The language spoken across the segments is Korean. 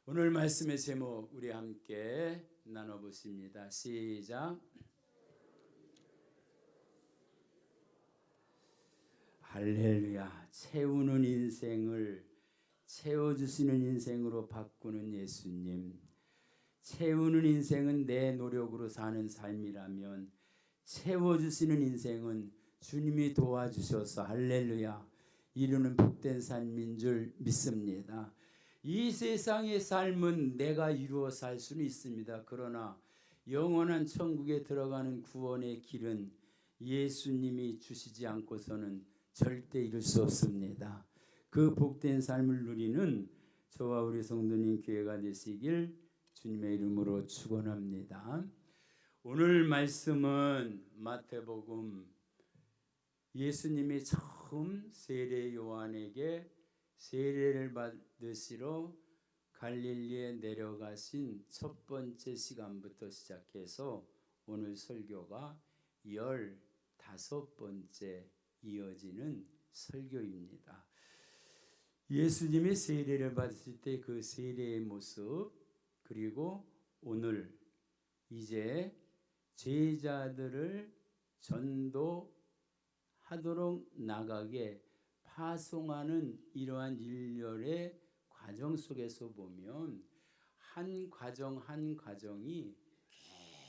오늘 말씀의 제목 우리 함께 나눠보십니다. 시작. 할렐루야. 채우는 인생을 채워주시는 인생으로 바꾸는 예수님. 채우는 인생은 내 노력으로 사는 삶이라면 채워주시는 인생은 주님이 도와주셔서 할렐루야 이루는 복된 삶인 줄 믿습니다. 이 세상의 삶은 내가 이루어 살 수는 있습니다. 그러나 영원한 천국에 들어가는 구원의 길은 예수님이 주시지 않고서는 절대 이룰 수 없습니다. 그 복된 삶을 누리는 저와 우리 성도님 교회가 되시길 주님의 이름으로 축원합니다. 오늘 말씀은 마태복음 예수님이 처음 세례 요한에게 세례를 받으시러 갈릴리에 내려가신 첫 번째 시간부터 시작해서 오늘 설교가 15번째 이어지는 설교입니다. 예수님이 세례를 받으실 때 그 세례의 모습, 그리고 오늘 이제 제자들을 전도하도록 나가게 파송하는 이러한 일련의 과정 속에서 보면 한 과정 한 과정이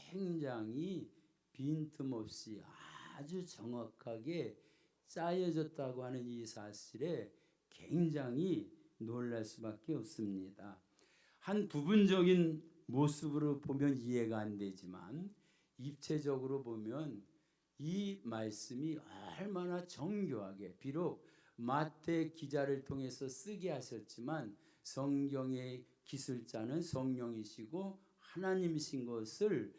굉장히 빈틈없이 아주 정확하게 짜여졌다고 하는 이 사실에 굉장히 놀랄 수밖에 없습니다. 한 부분적인 모습으로 보면 이해가 안 되지만 입체적으로 보면 이 말씀이 얼마나 정교하게, 비록 마태 기자를 통해서 쓰게 하셨지만 성경의 기술자는 성령이시고 하나님이신 것을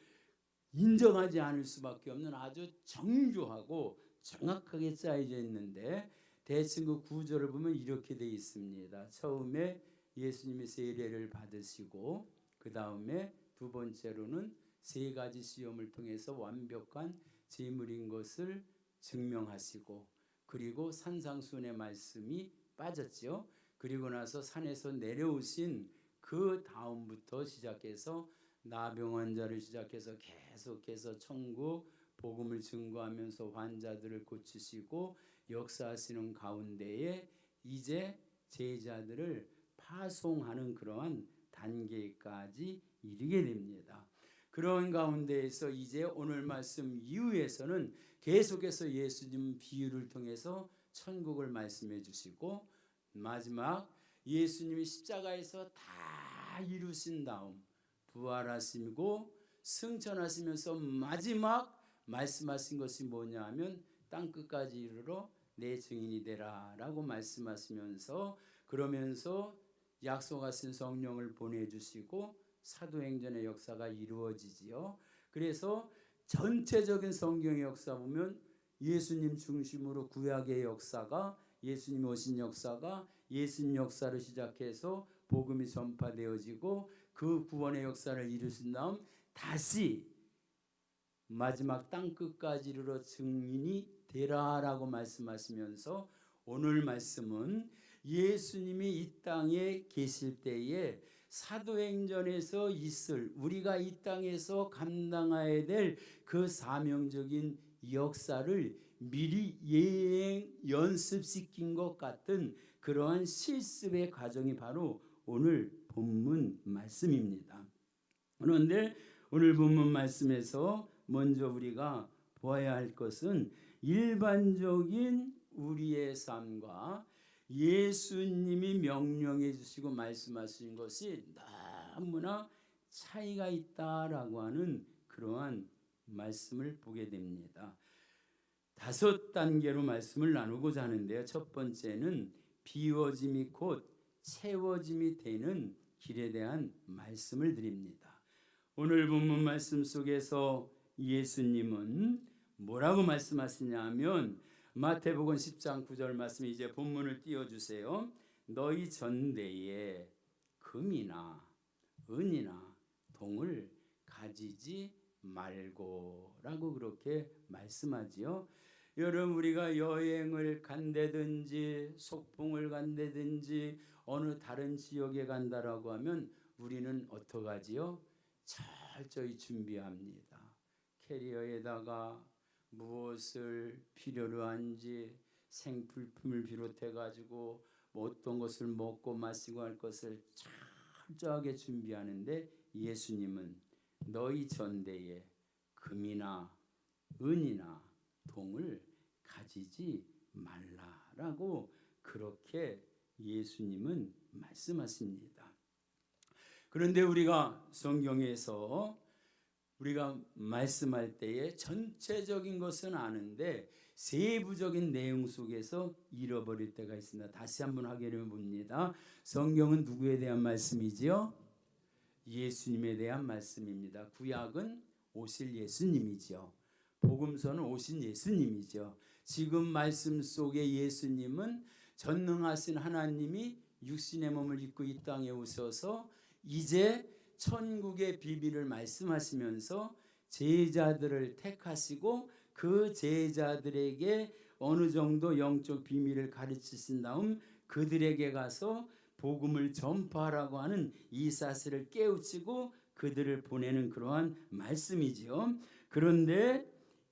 인정하지 않을 수밖에 없는 아주 정교하고 정확하게 짜여져 있는데, 대충 그 구절을 보면 이렇게 되어 있습니다. 처음에 예수님이 세례를 받으시고 그 다음에 두 번째로는 세 가지 시험을 통해서 완벽한 제물인 것을 증명하시고, 그리고 산상수훈의 말씀이 빠졌죠. 그리고 나서 산에서 내려오신 그 다음부터 시작해서 나병 환자를 시작해서 계속해서 천국 복음을 증거하면서 환자들을 고치시고 역사하시는 가운데에 이제 제자들을 파송하는 그러한 단계까지 이르게 됩니다. 그런 가운데에서 이제 오늘 말씀 이후에서는 계속해서 예수님 비유를 통해서 천국을 말씀해 주시고, 마지막 예수님이 십자가에서 다 이루신 다음 부활하시고 승천하시면서 마지막 말씀하신 것이 뭐냐 하면 땅끝까지 이르러 내 증인이 되라 라고 말씀하시면서, 그러면서 약속하신 성령을 보내주시고 사도행전의 역사가 이루어지지요. 그래서 전체적인 성경의 역사 보면 예수님 중심으로 구약의 역사가, 예수님 오신 역사가 예수님 역사를 시작해서 복음이 전파되어지고 그 구원의 역사를 이루신 다음 다시 마지막 땅끝까지 이르러 증인이 되라라고 말씀하시면서, 오늘 말씀은 예수님이 이 땅에 계실 때에 사도행전에서 있을, 우리가 이 땅에서 감당해야 될 그 사명적인 역사를 미리 예행 연습시킨 것 같은 그러한 실습의 과정이 바로 오늘 본문 말씀입니다. 그런데 오늘 본문 말씀에서 먼저 우리가 보아야 할 것은 일반적인 우리의 삶과 예수님이 명령해 주시고 말씀하신 것이 너무나 차이가 있다라고 하는 그러한 말씀을 보게 됩니다. 5단계로 말씀을 나누고자 하는데요. 첫 번째는 비워짐이 곧 채워짐이 되는 길에 대한 말씀을 드립니다. 오늘 본문 말씀 속에서 예수님은 뭐라고 말씀하시냐 하면 마태복음 10장 9절 말씀, 이제 본문을 띄워주세요. 너희 전대에 금이나 은이나 동을 가지지 말고 라고 그렇게 말씀하지요. 여러분 우리가 여행을 간다든지 소풍을 간다든지 어느 다른 지역에 간다라고 하면 우리는 어떡하지요? 철저히 준비합니다. 캐리어에다가 무엇을 필요로 한지 생필품을 비롯해 가지고 뭐 어떤 것을 먹고 마시고 할 것을 철저하게 준비하는데 예수님은 너희 전대에 금이나 은이나 동을 가지지 말라라고 그렇게 예수님은 말씀하십니다. 그런데 우리가 성경에서 우리가 말씀할 때에 전체적인 것은 아는데 세부적인 내용 속에서 잃어버릴 때가 있습니다. 다시 한번 확인해 봅니다. 성경은 누구에 대한 말씀이지요? 예수님에 대한 말씀입니다. 구약은 오실 예수님이죠. 복음서는 오신 예수님이죠. 지금 말씀 속에 예수님은 전능하신 하나님이 육신의 몸을 입고 이 땅에 오셔서 이제 천국의 비밀을 말씀하시면서 제자들을 택하시고 그 제자들에게 어느 정도 영적 비밀을 가르치신 다음 그들에게 가서 복음을 전파하라고 하는 이 사실을 깨우치고 그들을 보내는 그러한 말씀이지요. 그런데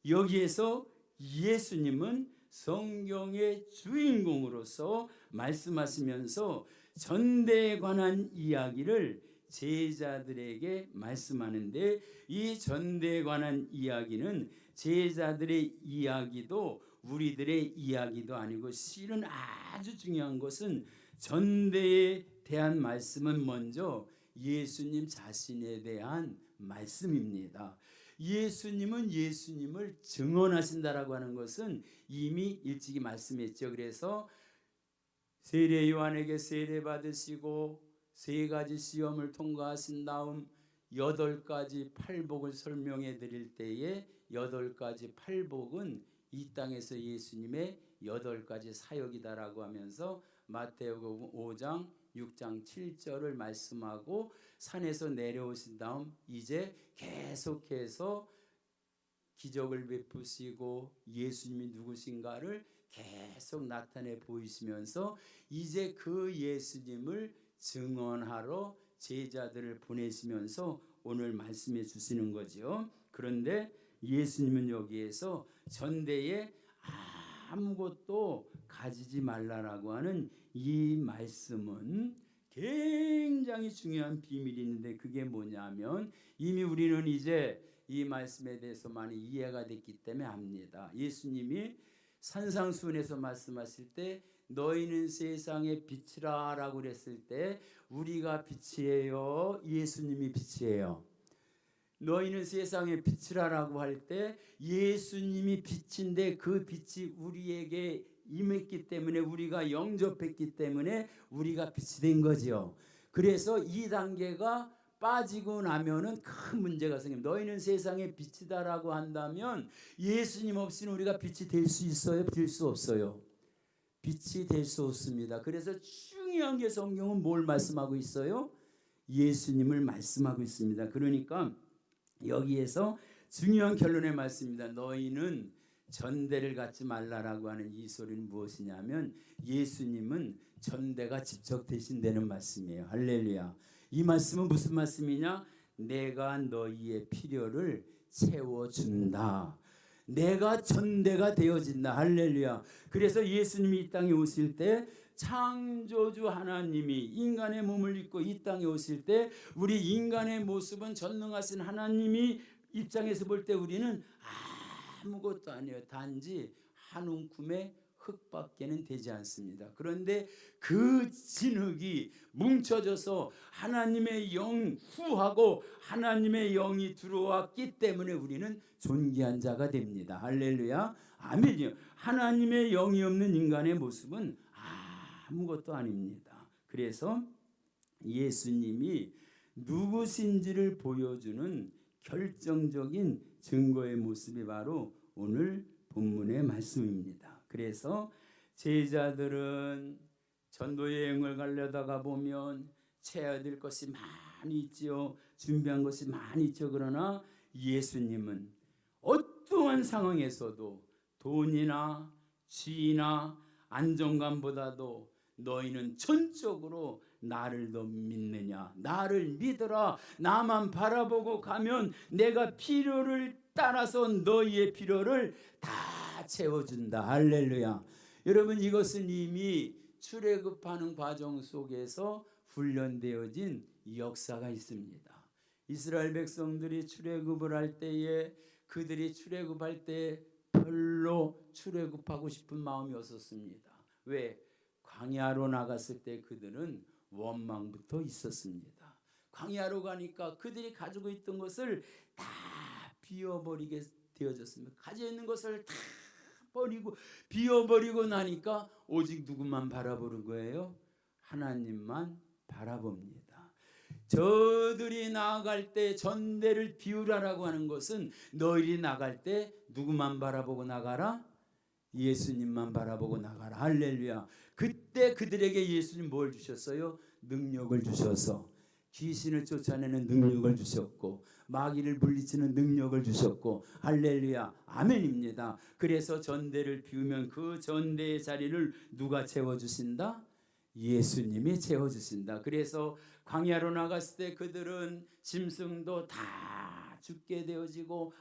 여기에서 예수님은 성경의 주인공으로서 말씀하시면서 전대에 관한 이야기를 제자들에게 말씀하는데 이 전대에 관한 이야기는 제자들의 이야기도 우리들의 이야기도 아니고 실은 아주 중요한 것은 전대에 대한 말씀은 먼저 예수님 자신에 대한 말씀입니다. 예수님은 예수님을 증언하신다라고 하는 것은 이미 일찍이 말씀했죠. 그래서 세례 요한에게 세례 받으시고 세 가지 시험을 통과하신 다음 8가지 팔복을 설명해 드릴 때에 8가지 팔복은 이 땅에서 예수님의 8가지 사역이다라고 하면서 마태복음 5장 6장 7절을 말씀하고 산에서 내려오신 다음 이제 계속해서 기적을 베푸시고 예수님이 누구신가를 계속 나타내 보이시면서 이제 그 예수님을 증언하러 제자들을 보내시면서 오늘 말씀해 주시는 거죠. 그런데 예수님은 여기에서 전대에 아무것도 가지지 말라라고 하는 이 말씀은 굉장히 중요한 비밀이 있는데 그게 뭐냐면 이미 우리는 이제 이 말씀에 대해서 많이 이해가 됐기 때문에 압니다. 예수님이 산상수훈에서 말씀하실 때 너희는 세상의 빛이라 라고 그랬을 때 우리가 빛이에요? 예수님이 빛이에요? 너희는 세상의 빛이라고 할 때 예수님이 빛인데 그 빛이 우리에게 임했기 때문에 우리가 영접했기 때문에 우리가 빛이 된 거죠. 그래서 이 단계가 빠지고 나면은 큰 문제가 생깁니다. 너희는 세상의 빛이다라고 한다면 예수님 없이는 우리가 빛이 될 수 있어요? 될 수 없어요? 빛이 될 수 없습니다. 그래서 중요한 게 성경은 뭘 말씀하고 있어요? 예수님을 말씀하고 있습니다. 그러니까 여기에서 중요한 결론의 말씀입니다. 너희는 전대를 갖지 말라라고 하는 이 소리는 무엇이냐면 예수님은 전대가 직접 대신되는 말씀이에요. 할렐루야. 이 말씀은 무슨 말씀이냐? 내가 너희의 필요를 채워준다. 내가 전대가 되어진다. 할렐루야. 그래서 예수님이 이 땅에 오실 때 창조주 하나님이 인간의 몸을 입고 이 땅에 오실 때 우리 인간의 모습은 전능하신 하나님이 입장에서 볼 때 우리는 아무것도 아니에요. 단지 한 움큼의 흙밖에는 되지 않습니다. 그런데 그 진흙이 뭉쳐져서 하나님의 영 후하고 하나님의 영이 들어왔기 때문에 우리는 존귀한 자가 됩니다. 할렐루야. 아멘이요. 하나님의 영이 없는 인간의 모습은 아무것도 아닙니다. 그래서 예수님이 누구신지를 보여주는 결정적인 증거의 모습이 바로 오늘 본문의 말씀입니다. 그래서 제자들은 전도 여행을 가려다가 보면 채워야 될 것이 많이 있지요. 준비한 것이 많이 있죠. 그러나 예수님은 어떠한 상황에서도 돈이나 지위나 안정감보다도 너희는 전적으로 나를 더 믿느냐? 나를 믿어라. 나만 바라보고 가면 내가 필요를 따라서 너희의 필요를 다 채워준다. 할렐루야. 여러분, 이것은 이미 출애굽하는 과정 속에서 훈련되어진 역사가 있습니다. 이스라엘 백성들이 출애굽을 할 때에 그들이 출애굽할 때 별로 출애굽하고 싶은 마음이 없었습니다. 왜? 광야로 나갔을 때 그들은 원망부터 있었습니다. 광야로 가니까 그들이 가지고 있던 것을 다 비워버리게 되어졌습니다. 가지고 있는 것을 다 버리고 비워버리고 나니까 오직 누구만 바라보는 거예요? 하나님만 바라봅니다. 저들이 나아갈 때 전대를 비우라라고 하는 것은 너희들이 나갈 때 누구만 바라보고 나가라? 예수님만 바라보고 나가라. 할렐루야. 그때 그들에게 예수님 뭘 주셨어요? 능력을 주셔서 귀신을 쫓아내는 능력을 주셨고 마귀를 물리치는 능력을 주셨고, 할렐루야, 아멘입니다. 그래서 전대를 비우면 그 전대의 자리를 누가 채워주신다? 예수님이 채워주신다. 그래서 광야로 나갔을 때 그들은 짐승도 다 죽게 되어지고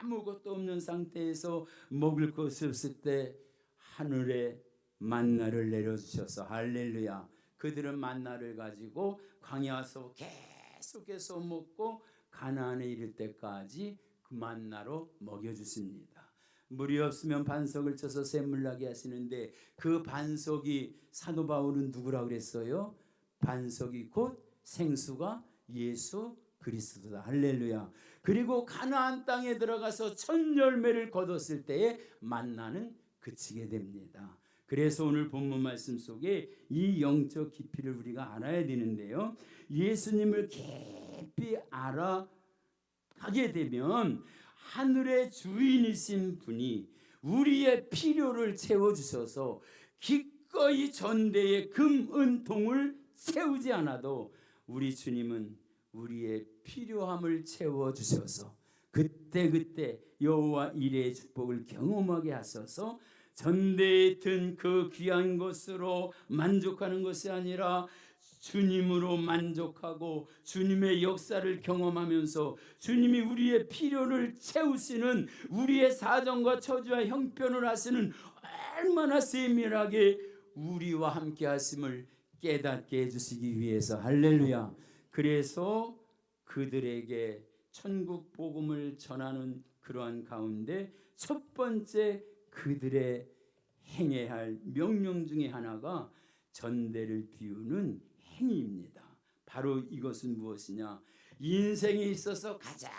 아무것도 없는 상태에서 먹을 것이 없을 때 하늘에 만나를 내려주셔서, 할렐루야, 그들은 만나를 가지고 광야에서 계속해서 먹고 가나안에 이를 때까지 그 만나로 먹여주십니다. 물이 없으면 반석을 쳐서 샘물 나게 하시는데 그 반석이, 사도 바울은 누구라고 그랬어요? 반석이 곧 생수가 예수 그리스도다. 할렐루야. 그리고 가나안 땅에 들어가서 첫 열매를 거뒀을 때에 만나는 그치게 됩니다. 그래서 오늘 본문 말씀 속에 이 영적 깊이를 우리가 알아야 되는데요, 예수님을 깊이 알아가게 되면 하늘의 주인이신 분이 우리의 필요를 채워주셔서 기꺼이 전대의 금, 은, 동을 채우지 않아도 우리 주님은 우리의 필요함을 채워주셔서 그때그때 여호와 이레의 축복을 경험하게 하셔서 전대에 든 그 귀한 것으로 만족하는 것이 아니라 주님으로 만족하고 주님의 역사를 경험하면서 주님이 우리의 필요를 채우시는, 우리의 사정과 처지와 형편을 하시는 얼마나 세밀하게 우리와 함께 하심을 깨닫게 해주시기 위해서, 할렐루야. 그래서 그들에게 천국 복음을 전하는 그러한 가운데 첫 번째 그들의 행해야 할 명령 중에 하나가 전대를 비우는 행위입니다. 바로 이것은 무엇이냐? 인생에 있어서 가장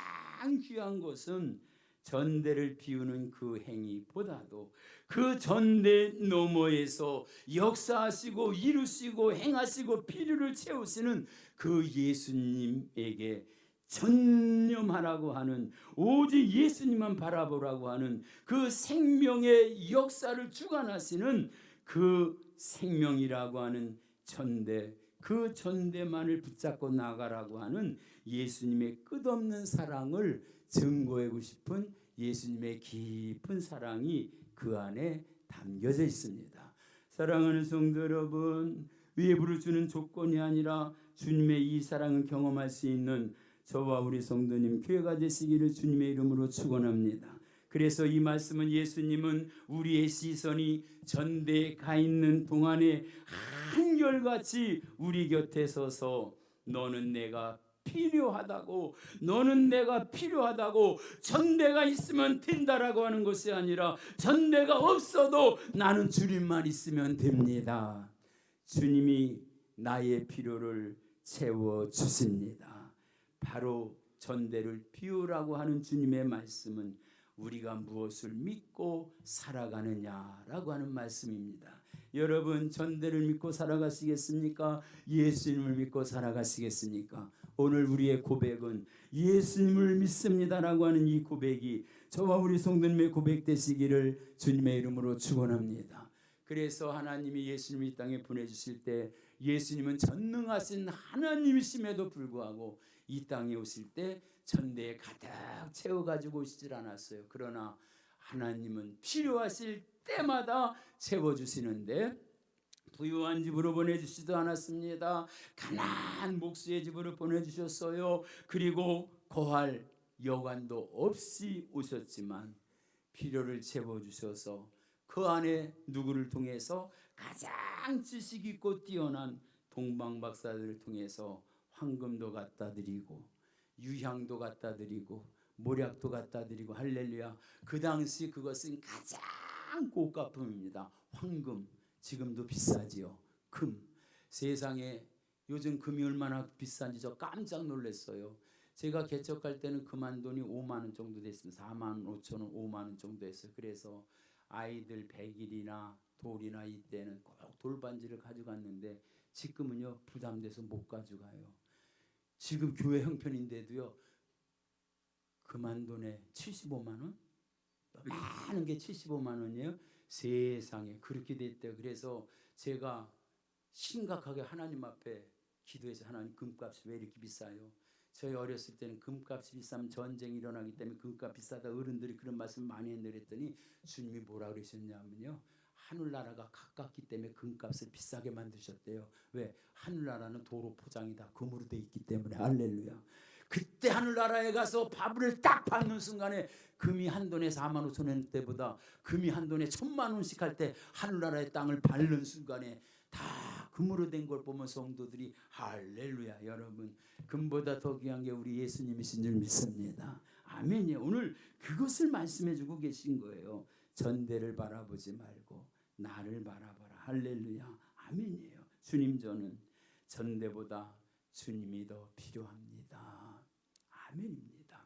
귀한 것은 전대를 비우는 그 행위보다도 그 전대 너머에서 역사하시고 이루시고 행하시고 필요를 채우시는 그 예수님에게 전념하라고 하는, 오직 예수님만 바라보라고 하는 그 생명의 역사를 주관하시는 그 생명이라고 하는 전대, 그 전대만을 붙잡고 나가라고 하는 예수님의 끝없는 사랑을 증거하고 싶은 예수님의 깊은 사랑이 그 안에 담겨져 있습니다. 사랑하는 성도 여러분, 외부로 주는 조건이 아니라 주님의 이 사랑을 경험할 수 있는 저와 우리 성도님 교회가 되시기를 주님의 이름으로 축원합니다. 그래서 이 말씀은, 예수님은 우리의 시선이 전대에 가 있는 동안에 한결같이 우리 곁에 서서 너는 내가 필요하다고, 너는 내가 필요하다고, 전대가 있으면 된다라고 하는 것이 아니라 전대가 없어도 나는 주님만 있으면 됩니다. 주님이 나의 필요를 채워주십니다. 바로 전대를 비우라고 하는 주님의 말씀은 우리가 무엇을 믿고 살아가느냐라고 하는 말씀입니다. 여러분, 전대를 믿고 살아가시겠습니까? 예수님을 믿고 살아가시겠습니까? 오늘 우리의 고백은 예수님을 믿습니다라고 하는 이 고백이 저와 우리 성도님의 고백 되시기를 주님의 이름으로 축원합니다. 그래서 하나님이 예수님을 이 땅에 보내주실 때 예수님은 전능하신 하나님이심에도 불구하고 이 땅에 오실 때 전대에 가득 채워가지고 오시질 않았어요. 그러나 하나님은 필요하실 때마다 채워주시는데 부유한 집으로 보내주시지도 않았습니다. 가난한 목수의 집으로 보내주셨어요. 그리고 고할 여관도 없이 오셨지만 필요를 채워주셔서 그 안에 누구를 통해서 가장 지식 있고 뛰어난 동방박사들을 통해서 황금도 갖다 드리고 유향도 갖다 드리고 모략도 갖다 드리고 할렐루야. 그 당시 그것은 가장 고가품입니다. 황금. 지금도 비싸지요. 금. 세상에 요즘 금이 얼마나 비싼지 저 깜짝 놀랐어요. 제가 개척할 때는 금 한 돈이 5만 원 정도 됐습니다. 4만 5천 원, 5만 원 정도 했어요. 그래서 아이들 100일이나 돌이나 이때는 꼭 돌반지를 가져갔는데 지금은요 부담돼서 못 가져가요. 지금 교회 형편인데도요 금 한 돈에 75만 원? 많은 게 75만 원이에요. 세상에 그렇게 됐대요. 그래서 제가 심각하게 하나님 앞에 기도해서 하나님 금값이 왜 이렇게 비싸요? 저희 어렸을 때는 금값이 비싸면 전쟁이 일어나기 때문에 금값 비싸다 어른들이 그런 말씀 많이 했는데 그랬더니 주님이 뭐라 그러셨냐면요. 하늘나라가 가깝기 때문에 금값을 비싸게 만드셨대요. 왜? 하늘나라는 도로 포장이다. 금으로 돼 있기 때문에. 할렐루야. 그때 하늘나라에 가서 밥을 딱 받는 순간에 금이 한 돈에 4만 5천 원 때보다 금이 한 돈에 1,000만 원씩 할 때 하늘나라의 땅을 밟는 순간에 다 금으로 된 걸 보면 성도들이 할렐루야. 여러분 금보다 더 귀한 게 우리 예수님이신 줄 믿습니다. 아멘이요. 오늘 그것을 말씀해 주고 계신 거예요. 전대를 바라보지 말고 나를 바라봐라. 할렐루야. 아멘이에요. 주님 저는 전대보다 주님이 더 필요합니다. 아멘입니다.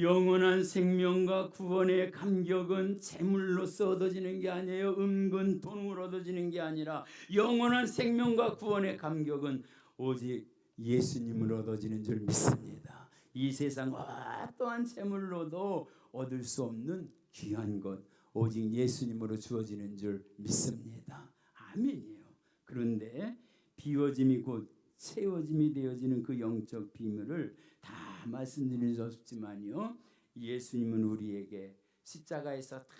영원한 생명과 구원의 감격은 재물로서 얻어지는 게 아니에요. 은근 돈으로 얻어지는 게 아니라 영원한 생명과 구원의 감격은 오직 예수님으로 얻어지는 줄 믿습니다. 이 세상 어떠한 재물로도 얻을 수 없는 귀한 것 오직 예수님으로 주어지는 줄 믿습니다. 아멘이에요. 그런데 비워짐이 곧 채워짐이 되어지는 그 영적 비밀을 다 말씀드릴 수 없지만요. 예수님은 우리에게 십자가에서 다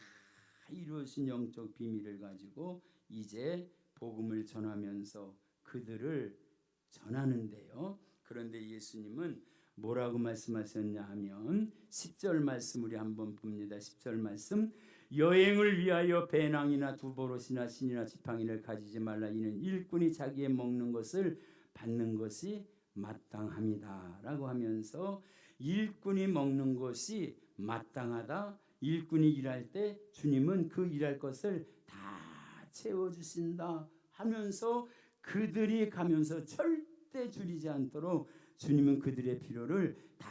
이루어진 영적 비밀을 가지고 이제 복음을 전하면서 그들을 전하는데요. 그런데 예수님은 뭐라고 말씀하셨냐 하면 10절 말씀 우리 한번 봅니다. 10절 말씀 여행을 위하여 배낭이나 두보롯이나 신이나 지팡이를 가지지 말라. 이는 일꾼이 자기의 먹는 것을 받는 것이 마땅합니다 라고 하면서 일꾼이 먹는 것이 마땅하다. 일꾼이 일할 때 주님은 그 일할 것을 다 채워주신다 하면서 그들이 가면서 절대 줄이지 않도록 주님은 그들의 필요를 다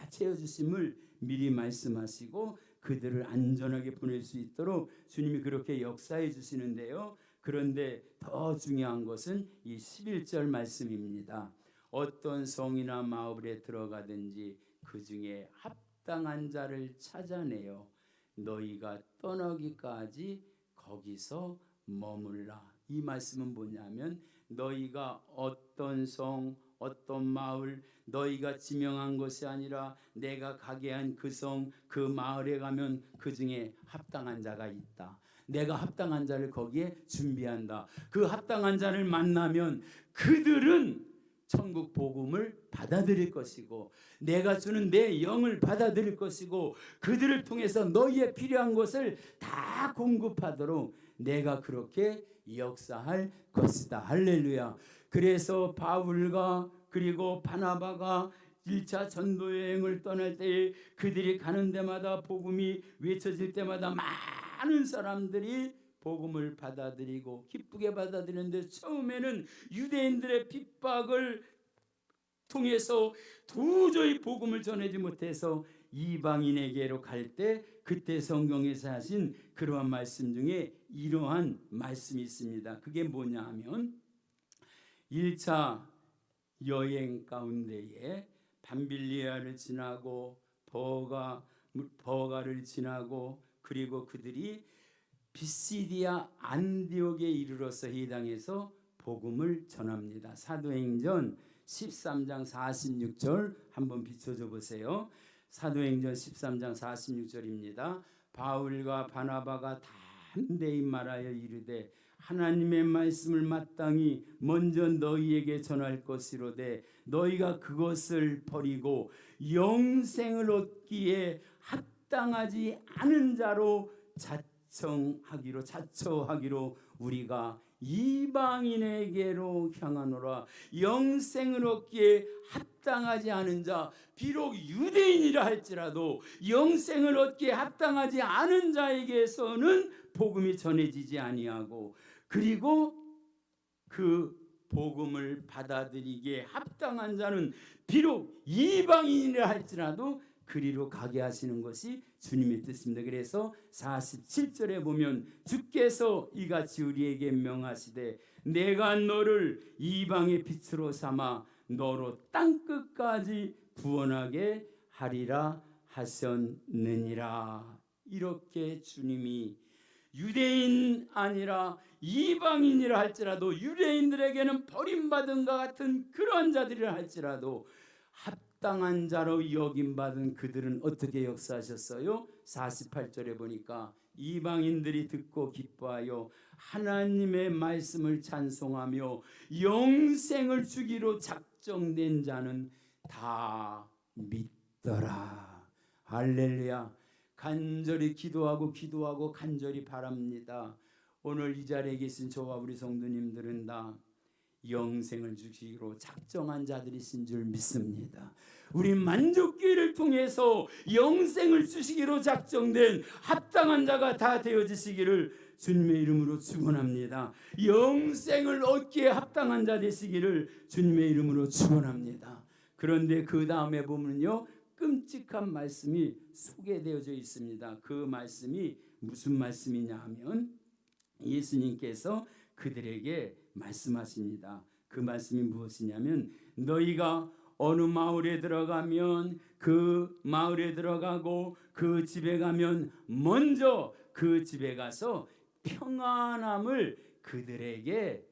채워주심을 미리 말씀하시고 그들을 안전하게 보낼 수 있도록 주님이 그렇게 역사해 주시는데요. 그런데 더 중요한 것은 이 11절 말씀입니다. 어떤 성이나 마을에 들어가든지 그 중에 합당한 자를 찾아내어 너희가 떠나기까지 거기서 머물라. 이 말씀은 뭐냐면 너희가 어떤 성 어떤 마을 너희가 지명한 것이 아니라 내가 가게 한 그 성 그 마을에 가면 그 중에 합당한 자가 있다. 내가 합당한 자를 거기에 준비한다. 그 합당한 자를 만나면 그들은 천국 복음을 받아들일 것이고 내가 주는 내 영을 받아들일 것이고 그들을 통해서 너희의 필요한 것을 다 공급하도록 내가 그렇게 역사할 것이다. 할렐루야. 그래서 바울과 그리고 바나바가 1차 전도 여행을 떠날 때 그들이 가는 데마다 복음이 외쳐질 때마다 많은 사람들이 복음을 받아들이고 기쁘게 받아들이는데 처음에는 유대인들의 핍박을 통해서 도저히 복음을 전하지 못해서 이방인에게로 갈 때 그때 성경에서 하신 그러한 말씀 중에 이러한 말씀이 있습니다. 그게 뭐냐 하면 1차 여행 가운데에 밤빌리아를 지나고 버가를 지나고 그리고 그들이 비시디아 안디옥에 이르러서 해당해서 복음을 전합니다. 사도행전 13장 46절 한번 비춰줘 보세요. 사도행전 13장 46절입니다. 바울과 바나바가 담대히 말하여 이르되 하나님의 말씀을 마땅히 먼저 너희에게 전할 것이로되 너희가 그것을 버리고 영생을 얻기에 합당하지 않은 자로 자처하기로 우리가 이방인에게로 향하노라. 영생을 얻기에 합당하지 않은 자, 비록 유대인이라 할지라도 영생을 얻기에 합당하지 않은 자에게서는 복음이 전해지지 아니하고, 그리고 그 복음을 받아들이기에 합당한 자는 비록 이방인이라 할지라도 그리로 가게 하시는 것이 주님의 뜻입니다. 그래서 47절에 보면 주께서 이같이 우리에게 명하시되 내가 너를 이방의 빛으로 삼아 너로 땅끝까지 구원하게 하리라 하셨느니라. 이렇게 주님이 유대인 아니라 이방인이라 할지라도, 유대인들에게는 버림받은 것 같은 그러한 자들이라 할지라도 합당한 자로 여김받은 그들은 어떻게 역사하셨어요? 48절에 보니까 이방인들이 듣고 기뻐하여 하나님의 말씀을 찬송하며 영생을 주기로 작정된 자는 다 믿더라. 할렐루야. 간절히 기도하고 간절히 바랍니다. 오늘 이 자리에 계신 저와 우리 성도님들은 다 영생을 주시기로 작정한 자들이신 줄 믿습니다. 우리 만족기를 통해서 영생을 주시기로 작정된 합당한 자가 다 되어지시기를 주님의 이름으로 축원합니다. 영생을 얻기에 합당한 자 되시기를 주님의 이름으로 축원합니다. 그런데 그 다음에 보면요, 끔찍한 말씀이 소개되어져 있습니다. 그 말씀이 무슨 말씀이냐 하면 예수님께서 그들에게 말씀하십니다. 그 말씀이 무엇이냐면 너희가 어느 마을에 들어가면 그 마을에 들어가고 그 집에 가면 먼저 그 집에 가서 평안함을 그들에게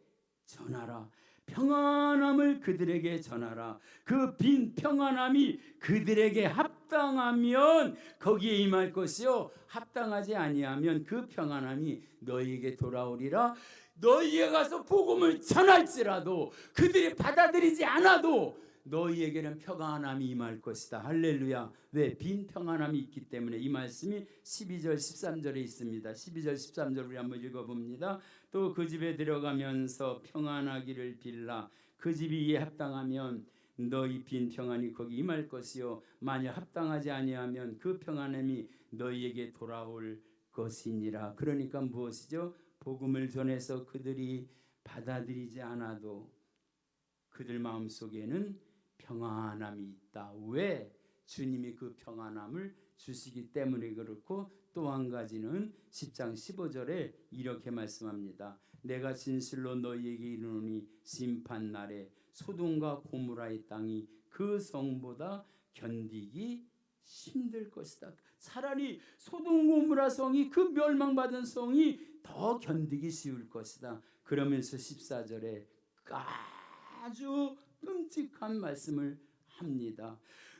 전하라. 평안함을 그들에게 전하라. 그 빈 평안함이 그들에게 합당하면 거기에 임할 것이요, 합당하지 아니하면 그 평안함이 너희에게 돌아오리라. 너희에 가서 복음을 전할지라도 그들이 받아들이지 않아도 너희에게는 평안함이 임할 것이다. 할렐루야. 왜? 빈 평안함이 있기 때문에. 이 말씀이 12절 13절에 있습니다. 12절 13절 우리 한번 읽어봅니다. 또 그 집에 들어가면서 평안하기를 빌라. 그 집이 이에 합당하면 너희 빈 평안이 거기 임할 것이요 만약 합당하지 아니하면 그 평안함이 너희에게 돌아올 것이니라. 그러니까 무엇이죠? 복음을 전해서 그들이 받아들이지 않아도 그들 마음속에는 평안함이 있다. 왜? 주님이 그 평안함을 주시기 때문에 그렇고, 또 한 가지는 10장 15절에 이렇게 말씀합니다. 내가 진실로 너희에게 이르노니 심판날에 소돔과 고모라의 땅이 그 성보다 견디기 힘들 것이다. 차라리 소돔 고모라 성이, 그 멸망받은 성이 더 견디기 쉬울 것이다. 그러면서 14절에 아주 끔찍한 말씀을 합니다.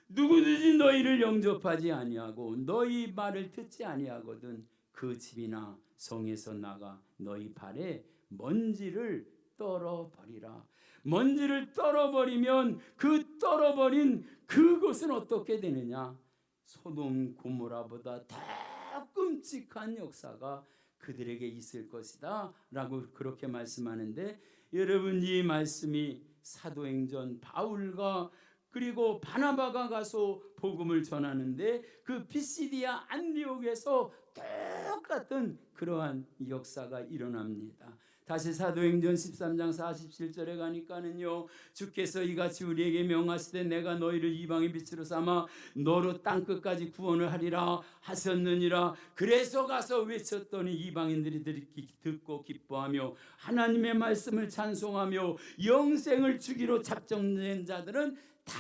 누구든지 너희를 영접하지 아니하고 너희 말을 듣지 아니하거든 그 집이나 성에서 나가 너희 발에 먼지를 떨어버리라. 먼지를 떨어버리면 그 떨어버린 그곳은 어떻게 되느냐? 소돔 고모라보다 더 끔찍한 역사가 그들에게 있을 것이다 라고 그렇게 말씀하는데, 여러분 이 말씀이 사도행전 바울과 그리고 바나바가 가서 복음을 전하는데 그 피시디아 안디옥에서 똑같은 그러한 역사가 일어납니다. 다시 사도행전 13장 47절에 가니까는요, 주께서 이같이 우리에게 명하시되 내가 너희를 이방의 빛으로 삼아 너로 땅끝까지 구원을 하리라 하셨느니라. 그래서 가서 외쳤더니 이방인들이 듣고 기뻐하며 하나님의 말씀을 찬송하며 영생을 주기로 작정된 자들은 다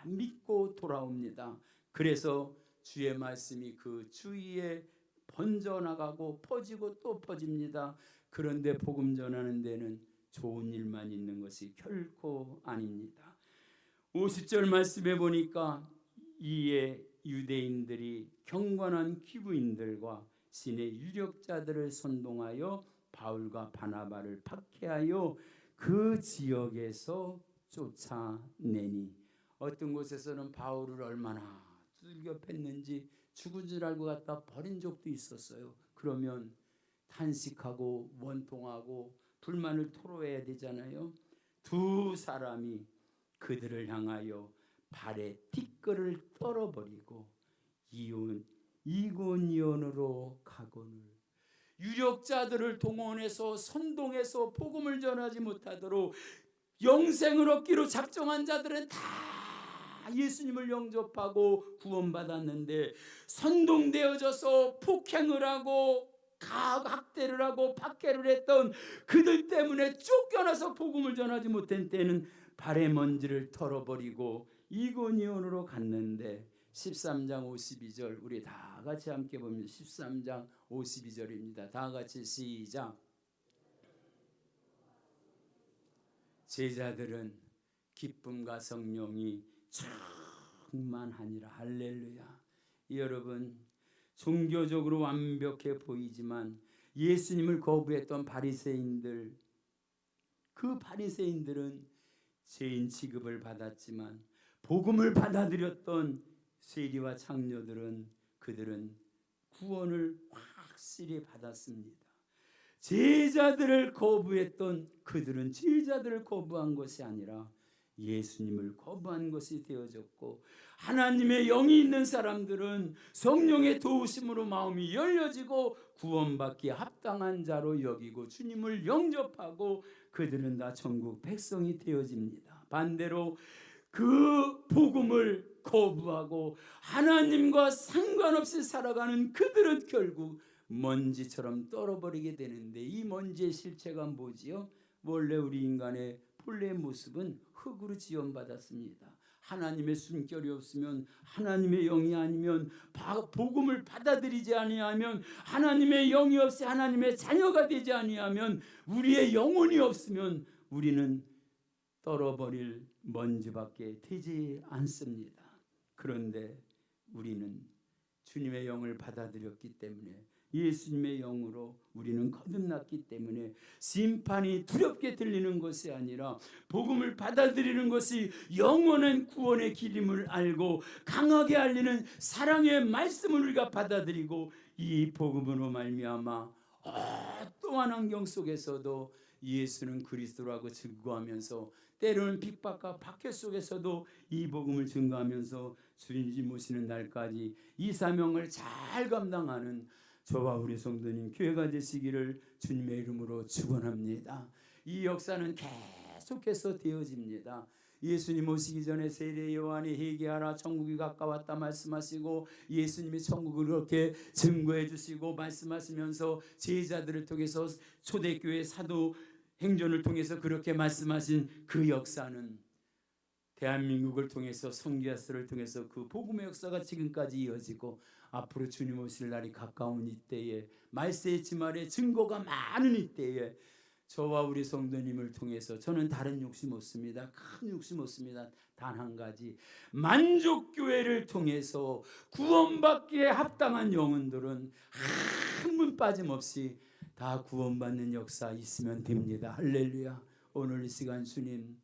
믿고 돌아옵니다. 그래서 주의 말씀이 그 주위에 번져나가고 퍼지고 또 퍼집니다. 그런데 복음 전하는 데는 좋은 일만 있는 것이 결코 아닙니다. 50절 말씀에 보니까 이에 유대인들이 경건한 귀부인들과 신의 유력자들을 선동하여 바울과 바나바를 박해하여 그 지역에서 쫓아내니, 어떤 곳에서는 바울을 얼마나 두들겨 팼는지 죽은 줄 알고 갖다 버린 적도 있었어요. 그러면 탄식하고 원통하고 불만을 토로해야 되잖아요. 두 사람이 그들을 향하여 발에 티끌을 떨어버리고 이고니온으로 가거늘, 유력자들을 동원해서 선동해서 복음을 전하지 못하도록 영생을 얻기로 작정한 자들은 다 예수님을 영접하고 구원받았는데, 선동되어져서 폭행을 하고 학대를 하고 박해를 했던 그들 때문에 쫓겨나서 복음을 전하지 못한 때는 발의 먼지를 털어버리고 이고니온으로 갔는데, 13장 52절 우리 다 같이 함께 보면 13장 52절입니다. 다 같이 시작. 제자들은 기쁨과 성령이 충만하니라. 할렐루야. 여러분, 종교적으로 완벽해 보이지만 예수님을 거부했던 바리새인들, 그 바리새인들은 죄인 취급을 받았지만 복음을 받아들였던 세리와 장로들은 그들은 구원을 확실히 받았습니다. 제자들을 거부했던 그들은 제자들을 거부한 것이 아니라 예수님을 거부한 것이 되어졌고, 하나님의 영이 있는 사람들은 성령의 도우심으로 마음이 열려지고 구원받기에 합당한 자로 여기고 주님을 영접하고 그들은 다 천국 백성이 되어집니다. 반대로 그 복음을 거부하고 하나님과 상관없이 살아가는 그들은 결국 먼지처럼 떨어버리게 되는데, 이 먼지의 실체가 뭐지요? 원래 우리 인간의 본래의 모습은 흙으로 지원받았습니다. 하나님의 숨결이 없으면, 하나님의 영이 아니면, 복음을 받아들이지 아니하면, 하나님의 영이 없이 하나님의 자녀가 되지 아니하면, 우리의 영혼이 없으면 우리는 떨어버릴 먼지밖에 되지 않습니다. 그런데 우리는 주님의 영을 받아들였기 때문에, 예수님의 영으로 우리는 거듭났기 때문에 심판이 두렵게 들리는 것이 아니라 복음을 받아들이는 것이 영원한 구원의 길임을 알고 강하게 알리는 사랑의 말씀을 우리가 받아들이고, 이 복음으로 말미암아 어떠한 환경 속에서도 예수는 그리스도라고 증거하면서, 때로는 핍박과 박해 속에서도 이 복음을 증거하면서 주님 모시는 날까지 이 사명을 잘 감당하는 저와 우리 성도님 교회가 되시기를 주님의 이름으로 축원합니다. 이 역사는 계속해서 되어집니다. 예수님 오시기 전에 세례 요한이 회개하라 천국이 가까웠다 말씀하시고, 예수님이 천국을 그렇게 증거해 주시고 말씀하시면서 제자들을 통해서 초대교회 사도 행전을 통해서 그렇게 말씀하신 그 역사는 대한민국을 통해서 선교사를 통해서 그 복음의 역사가 지금까지 이어지고, 앞으로 주님 오실 날이 가까운 이때에, 말세의 지말에 증거가 많은 이때에 저와 우리 성도님을 통해서, 저는 다른 욕심 없습니다. 큰 욕심 없습니다. 단 한 가지, 만족교회를 통해서 구원받기에 합당한 영혼들은 한 분 빠짐없이 다 구원받는 역사 있으면 됩니다. 할렐루야. 오늘 이 시간 주님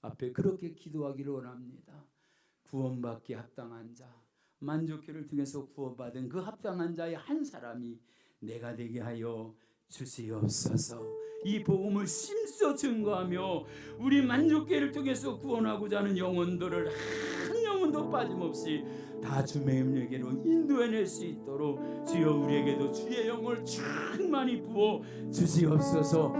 앞에 그렇게 기도하기를 원합니다. 구원받기에 합당한 자, 만족교를 통해서 구원받은 그 합당한 자의 한 사람이 내가 되게 하여 주시옵소서. 이 복음을 심써 증거하며 우리 만족교를 통해서 구원하고자 하는 영혼들을 한 영혼도 빠짐없이 다 주의 은혜로 인도해낼 수 있도록 주여 우리에게도 주의 영을 충만히 부어 주시옵소서.